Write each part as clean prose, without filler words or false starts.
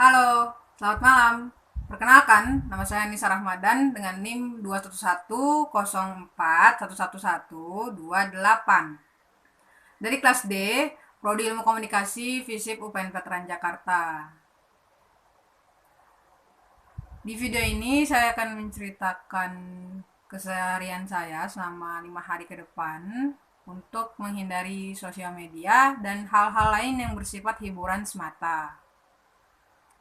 Halo, selamat malam. Perkenalkan, nama saya Nisa Rahmadan dengan NIM 21104111288 dari kelas D, Prodi Ilmu Komunikasi FISIP UPN Veteran Jakarta. Di video ini saya akan menceritakan keseharian saya selama 5 hari ke depan untuk menghindari sosial media dan hal-hal lain yang bersifat hiburan semata.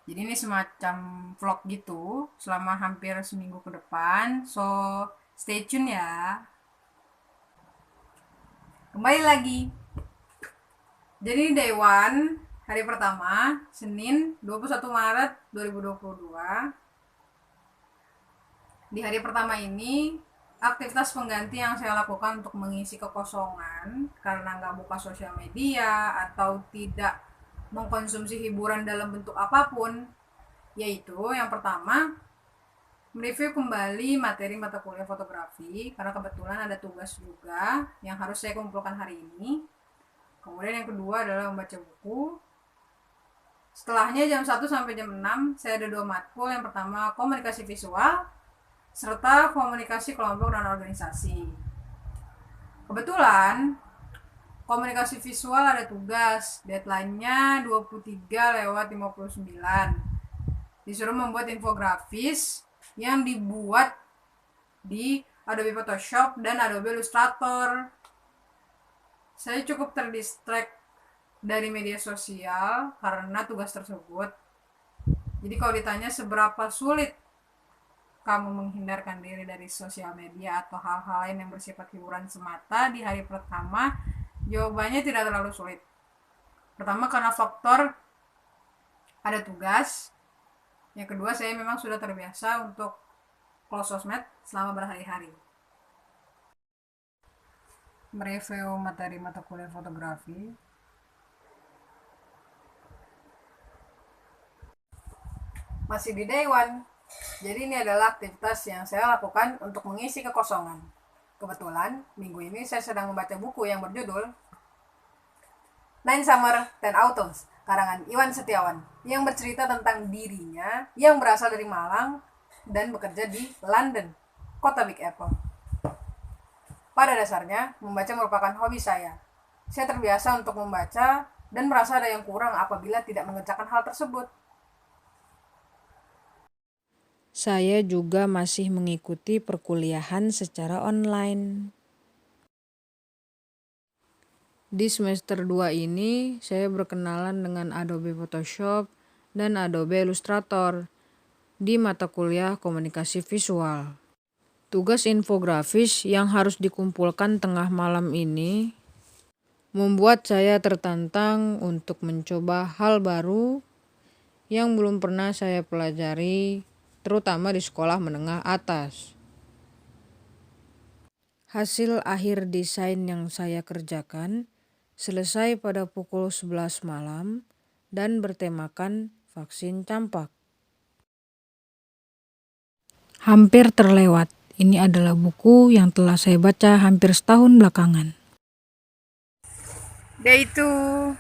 Jadi ini semacam vlog gitu selama hampir seminggu ke depan. So, stay tune ya. Kembali lagi. Jadi ini day one, hari pertama, Senin 21 Maret 2022. Di hari pertama ini, aktivitas pengganti yang saya lakukan untuk mengisi kekosongan karena nggak buka sosial media atau tidak mengkonsumsi hiburan dalam bentuk apapun, yaitu yang pertama, mereview kembali materi mata kuliah fotografi karena kebetulan ada tugas juga yang harus saya kumpulkan hari ini. Kemudian yang kedua adalah membaca buku. Setelahnya jam 1 sampai jam 6 saya ada 2 matkul. Yang pertama komunikasi visual serta komunikasi kelompok dan organisasi. Kebetulan komunikasi visual ada tugas, deadline-nya 23:59. Disuruh membuat infografis yang dibuat di Adobe Photoshop dan Adobe Illustrator. Saya cukup terdistract dari media sosial karena tugas tersebut. Jadi kalau ditanya seberapa sulit kamu menghindarkan diri dari sosial media atau hal-hal lain yang bersifat hiburan semata di hari pertama, jawabannya tidak terlalu sulit. Pertama karena faktor ada tugas. Yang kedua saya memang sudah terbiasa untuk close sosmed selama berhari-hari. Mereview materi mata kuliah fotografi. Masih di day one. Jadi ini adalah aktivitas yang saya lakukan untuk mengisi kekosongan. Kebetulan minggu ini saya sedang membaca buku yang berjudul Nine Summer, Ten Autumns karangan Iwan Setiawan yang bercerita tentang dirinya yang berasal dari Malang dan bekerja di London, kota Big Apple. Pada dasarnya, membaca merupakan hobi saya. Saya terbiasa untuk membaca dan merasa ada yang kurang apabila tidak mengerjakan hal tersebut. Saya juga masih mengikuti perkuliahan secara online. Di semester 2 ini, saya berkenalan dengan Adobe Photoshop dan Adobe Illustrator di mata kuliah komunikasi visual. Tugas infografis yang harus dikumpulkan tengah malam ini membuat saya tertantang untuk mencoba hal baru yang belum pernah saya pelajari, terutama di sekolah menengah atas. Hasil akhir desain yang saya kerjakan selesai pada pukul 11 malam dan bertemakan vaksin campak. Hampir terlewat. Ini adalah buku yang telah saya baca hampir setahun belakangan. Day 2,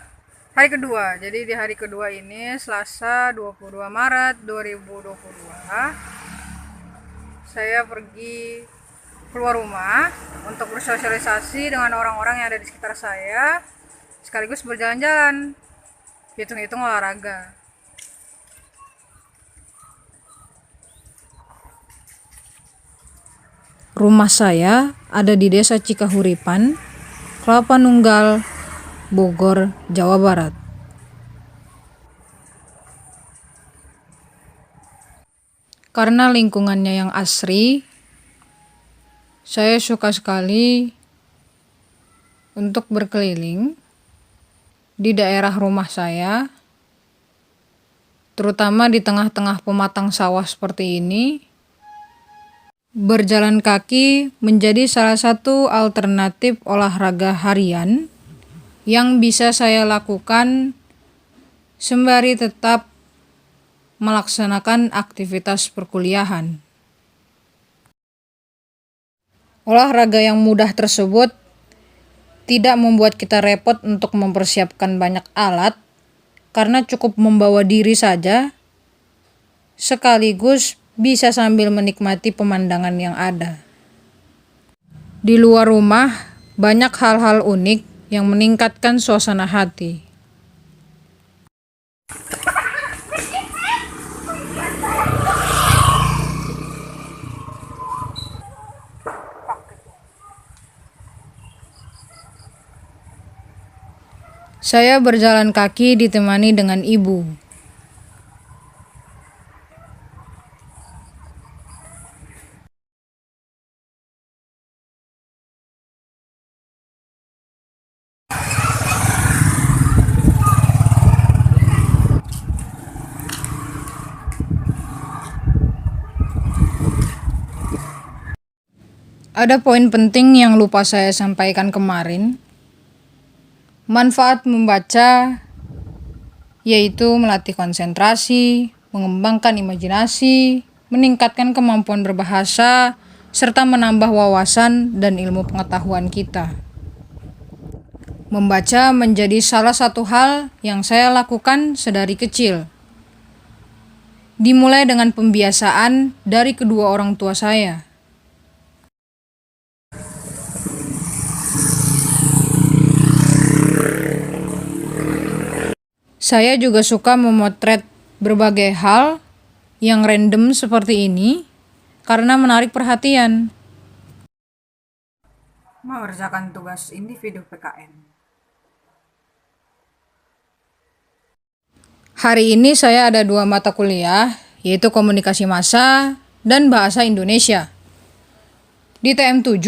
hari kedua. Jadi di hari kedua ini, Selasa 22 Maret 2022, saya pergi keluar rumah untuk bersosialisasi dengan orang-orang yang ada di sekitar saya, sekaligus berjalan-jalan, hitung-hitung olahraga. Rumah saya ada di Desa Cikahuripan, Kelapa Nunggal, Bogor, Jawa Barat. Karena lingkungannya yang asri, saya suka sekali untuk berkeliling di daerah rumah saya, terutama di tengah-tengah pematang sawah seperti ini. Berjalan kaki menjadi salah satu alternatif olahraga harian yang bisa saya lakukan sembari tetap melaksanakan aktivitas perkuliahan. Olahraga yang mudah tersebut tidak membuat kita repot untuk mempersiapkan banyak alat, karena cukup membawa diri saja sekaligus bisa sambil menikmati pemandangan yang ada. Di luar rumah, banyak hal-hal unik yang meningkatkan suasana hati. Saya berjalan kaki ditemani dengan ibu. Ada poin penting yang lupa saya sampaikan kemarin. Manfaat membaca yaitu melatih konsentrasi, mengembangkan imajinasi, meningkatkan kemampuan berbahasa, serta menambah wawasan dan ilmu pengetahuan kita. Membaca menjadi salah satu hal yang saya lakukan sedari kecil. Dimulai dengan pembiasaan dari kedua orang tua saya. Saya juga suka memotret berbagai hal yang random seperti ini karena menarik perhatian. Mengerjakan tugas individu PKN. Hari ini saya ada 2 mata kuliah, yaitu Komunikasi Massa dan Bahasa Indonesia. Di TM7,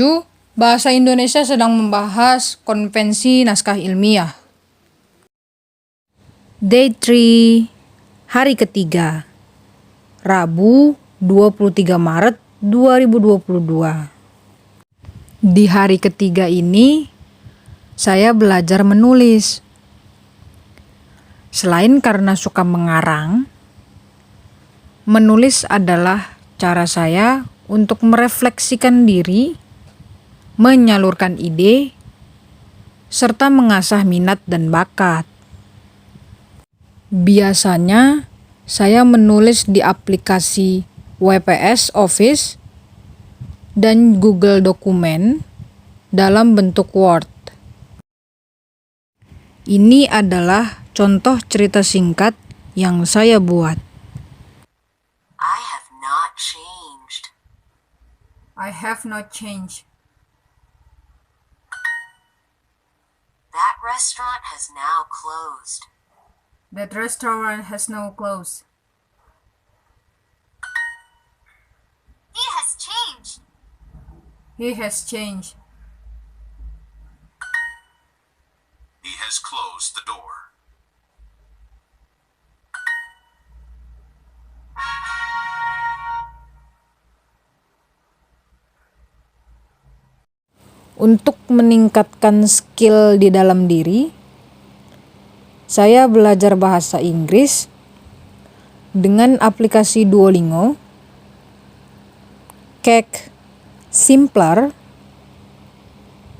Bahasa Indonesia sedang membahas konvensi naskah ilmiah. Day 3, hari ketiga, Rabu 23 Maret 2022. Di hari ketiga ini, saya belajar menulis. Selain karena suka mengarang, menulis adalah cara saya untuk merefleksikan diri, menyalurkan ide, serta mengasah minat dan bakat. Biasanya, saya menulis di aplikasi WPS Office dan Google Dokumen dalam bentuk Word. Ini adalah contoh cerita singkat yang saya buat. I have not changed. I have not changed. That restaurant has now closed. That restaurant has no close. He has changed. He has changed. He has closed the door. Untuk meningkatkan skill di dalam diri, saya belajar bahasa Inggris dengan aplikasi Duolingo, Cake, Simpler,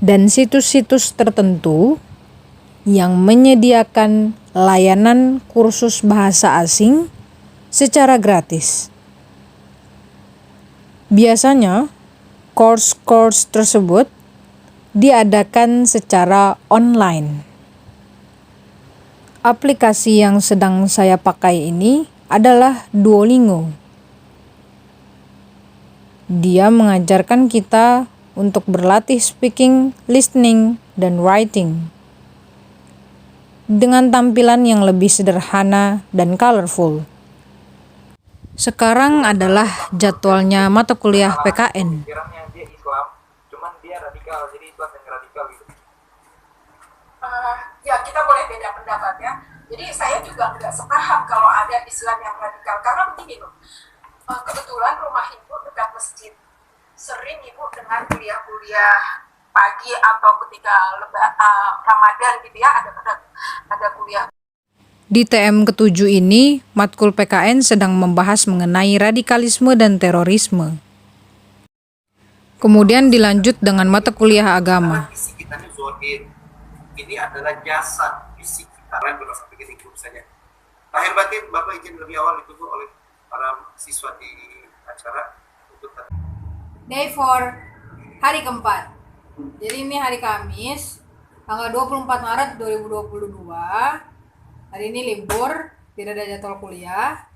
dan situs-situs tertentu yang menyediakan layanan kursus bahasa asing secara gratis. Biasanya, course-course tersebut diadakan secara online. Aplikasi yang sedang saya pakai ini adalah Duolingo. Dia mengajarkan kita untuk berlatih speaking, listening, dan writing dengan tampilan yang lebih sederhana dan colorful. Sekarang adalah jadwalnya mata kuliah PKN. Kiranya dia Islam, cuman dia radikal, jadi Islam yang radikal gitu. Ya kita boleh beda pendapat ya. Jadi saya juga nggak sepaham kalau ada Islam yang radikal. Karena begini loh, kebetulan rumah ibu dekat masjid. Sering ibu dengan kuliah-kuliah pagi atau ketika Ramadan gitu ya, ada kuliah. Di TM ke-7 ini, matkul PKN sedang membahas mengenai radikalisme dan terorisme. Kemudian dilanjut dengan mata kuliah agama. Fisik kita ini zohir. Ini adalah jasad fisik kita. Kalian belum sampai gini saja. Lahir batin, Bapak izin lebih awal ditunggu oleh para siswa di acara untuk Day 4, hari keempat. Jadi ini hari Kamis, tanggal 24 Maret 2022. Hari ini libur, tidak ada jadwal kuliah.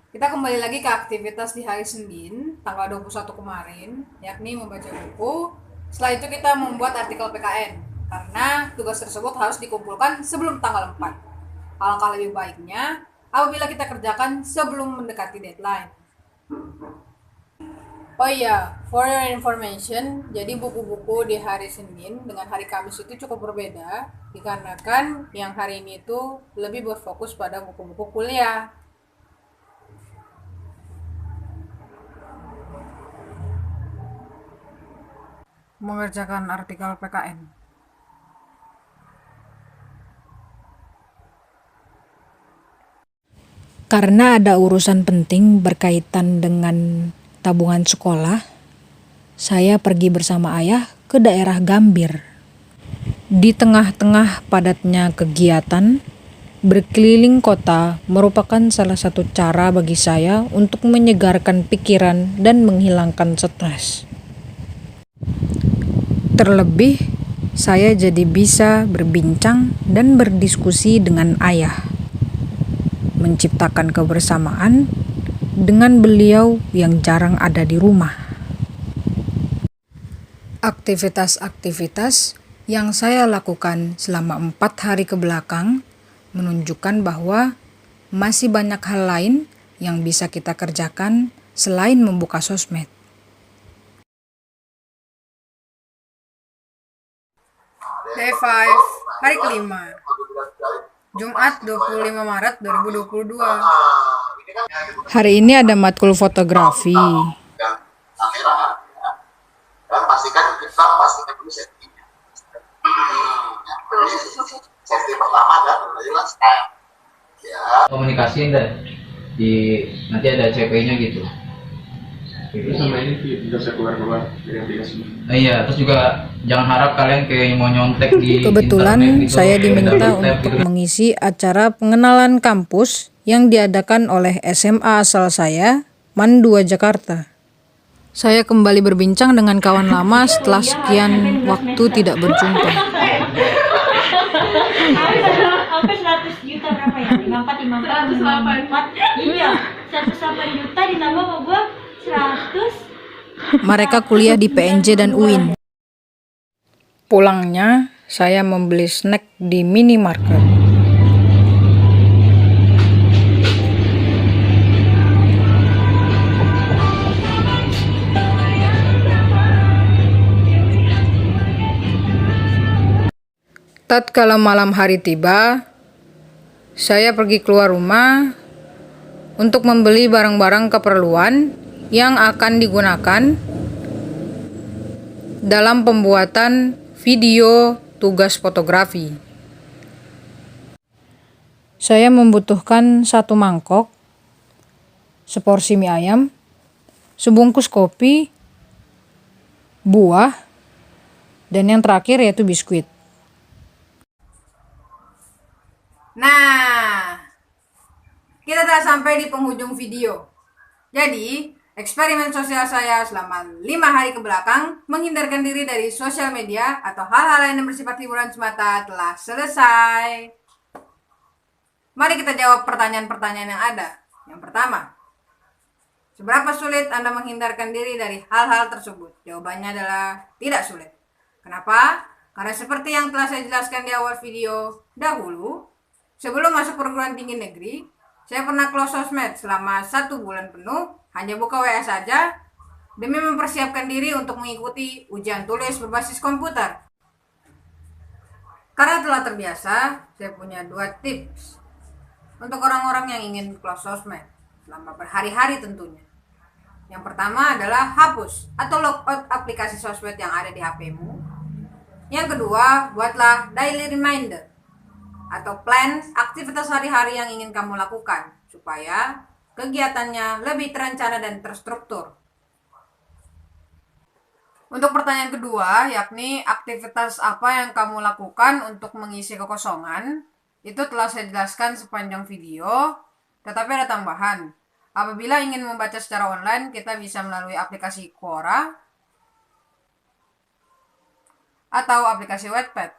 Kita kembali lagi ke aktivitas di hari Senin, tanggal 21 kemarin, yakni membaca buku. Setelah itu kita membuat artikel PKN, karena tugas tersebut harus dikumpulkan sebelum tanggal 4. Alangkah lebih baiknya apabila kita kerjakan sebelum mendekati deadline. Oh iya, for your information, jadi buku-buku di hari Senin dengan hari Kamis itu cukup berbeda, dikarenakan yang hari ini itu lebih berfokus pada buku-buku kuliah. Mengerjakan artikel PKN. Karena ada urusan penting berkaitan dengan tabungan sekolah, saya pergi bersama ayah ke daerah Gambir. Di tengah-tengah padatnya kegiatan, berkeliling kota merupakan salah satu cara bagi saya untuk menyegarkan pikiran dan menghilangkan stres. Terlebih, saya jadi bisa berbincang dan berdiskusi dengan ayah, menciptakan kebersamaan dengan beliau yang jarang ada di rumah. Aktivitas-aktivitas yang saya lakukan selama 4 hari ke belakang menunjukkan bahwa masih banyak hal lain yang bisa kita kerjakan selain membuka sosmed. Day 5, hari kelima. Jumat 25 Maret 2022. Hari ini ada matkul fotografi. Dan akhirat dan pastikan dulu safety-nya. Safety pertama adalah jelas ya. Komunikasiin deh nanti ada CP-nya gitu. Terus sama ini tidak bisa keluar dari aplikasi. Iya, terus juga jangan harap kalian kayak mau nyontek di Kebetulan internet gitu, saya kayak diminta tab untuk gitu. mengisi acara pengenalan kampus yang diadakan oleh SMA asal saya, MAN 2 Jakarta. Saya kembali berbincang dengan kawan lama setelah sekian waktu tidak berjumpa. Hampir 100 juta berapa ya? 54. Iya, 108 juta ditambah sama gua 100. Mereka kuliah di PNJ dan UIN. Pulangnya, saya membeli snack di minimarket. Tatkala malam hari tiba, saya pergi keluar rumah untuk membeli barang-barang keperluan yang akan digunakan dalam pembuatan video tugas fotografi. Saya membutuhkan 1 mangkok, seporsi mie ayam, sebungkus kopi, buah, dan yang terakhir yaitu biskuit. Nah, kita telah sampai di penghujung video. Jadi, eksperimen sosial saya selama 5 hari ke belakang menghindarkan diri dari sosial media atau hal-hal lain yang bersifat hiburan semata telah selesai. Mari kita jawab pertanyaan-pertanyaan yang ada. Yang pertama, seberapa sulit Anda menghindarkan diri dari hal-hal tersebut? Jawabannya adalah tidak sulit. Kenapa? Karena seperti yang telah saya jelaskan di awal video dahulu, sebelum masuk perguruan tinggi negeri, saya pernah close sosmed selama 1 bulan penuh, hanya buka WA saja, demi mempersiapkan diri untuk mengikuti ujian tulis berbasis komputer. Karena telah terbiasa, saya punya 2 tips untuk orang-orang yang ingin close sosmed, selama berhari-hari tentunya. Yang pertama adalah hapus atau logout aplikasi sosmed yang ada di HP-mu. Yang kedua, buatlah daily reminder atau plan aktivitas hari-hari yang ingin kamu lakukan supaya kegiatannya lebih terencana dan terstruktur. Untuk pertanyaan kedua, yakni aktivitas apa yang kamu lakukan untuk mengisi kekosongan, itu telah saya jelaskan sepanjang video, tetapi ada tambahan. Apabila ingin membaca secara online, kita bisa melalui aplikasi Quora atau aplikasi Wattpad.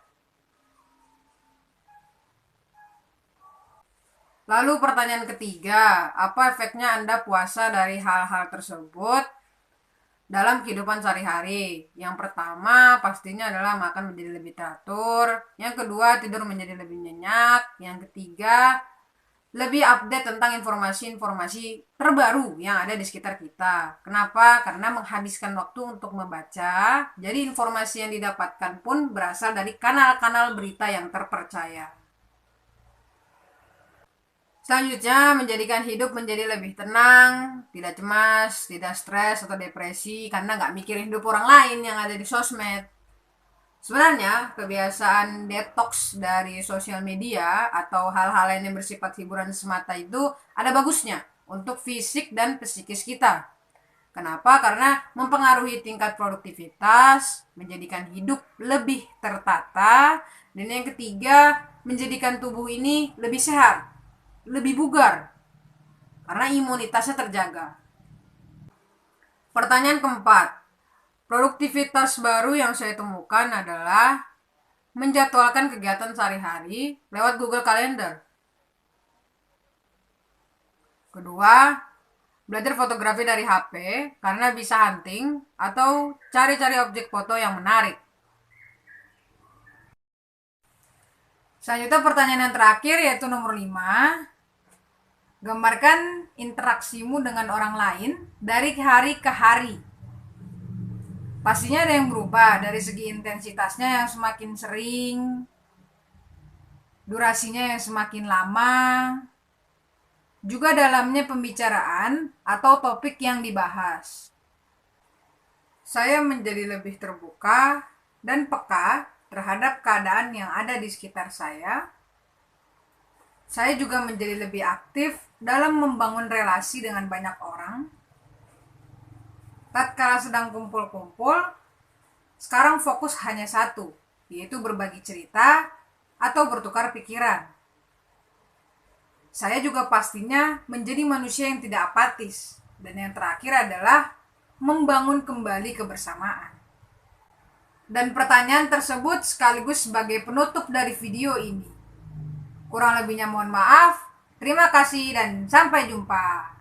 Lalu pertanyaan ketiga, apa efeknya Anda puasa dari hal-hal tersebut dalam kehidupan sehari-hari? Yang pertama pastinya adalah makan menjadi lebih teratur. Yang kedua, tidur menjadi lebih nyenyak. Yang ketiga, lebih update tentang informasi-informasi terbaru yang ada di sekitar kita. Kenapa? Karena menghabiskan waktu untuk membaca. Jadi informasi yang didapatkan pun berasal dari kanal-kanal berita yang terpercaya. Selanjutnya, menjadikan hidup menjadi lebih tenang, tidak cemas, tidak stres atau depresi karena nggak mikirin hidup orang lain yang ada di sosmed. Sebenarnya, kebiasaan detox dari sosial media atau hal-hal lain yang bersifat hiburan semata itu ada bagusnya untuk fisik dan psikis kita. Kenapa? Karena mempengaruhi tingkat produktivitas, menjadikan hidup lebih tertata, dan yang ketiga, menjadikan tubuh ini lebih sehat, lebih bugar, karena imunitasnya terjaga. Pertanyaan keempat, produktivitas baru yang saya temukan adalah menjadwalkan kegiatan sehari-hari lewat Google Calendar. Kedua, belajar fotografi dari HP karena bisa hunting atau cari-cari objek foto yang menarik. Selanjutnya pertanyaan yang terakhir yaitu nomor 5. Gambarkan interaksimu dengan orang lain dari hari ke hari. Pastinya ada yang berubah dari segi intensitasnya yang semakin sering, durasinya yang semakin lama, juga dalamnya pembicaraan atau topik yang dibahas. Saya menjadi lebih terbuka dan peka terhadap keadaan yang ada di sekitar saya. Saya juga menjadi lebih aktif dalam membangun relasi dengan banyak orang. Tatkala sedang kumpul-kumpul, sekarang fokus hanya satu, yaitu berbagi cerita atau bertukar pikiran. Saya juga pastinya menjadi manusia yang tidak apatis. Dan yang terakhir adalah membangun kembali kebersamaan. Dan pertanyaan tersebut sekaligus sebagai penutup dari video ini. Kurang lebihnya mohon maaf. Terima kasih dan sampai jumpa.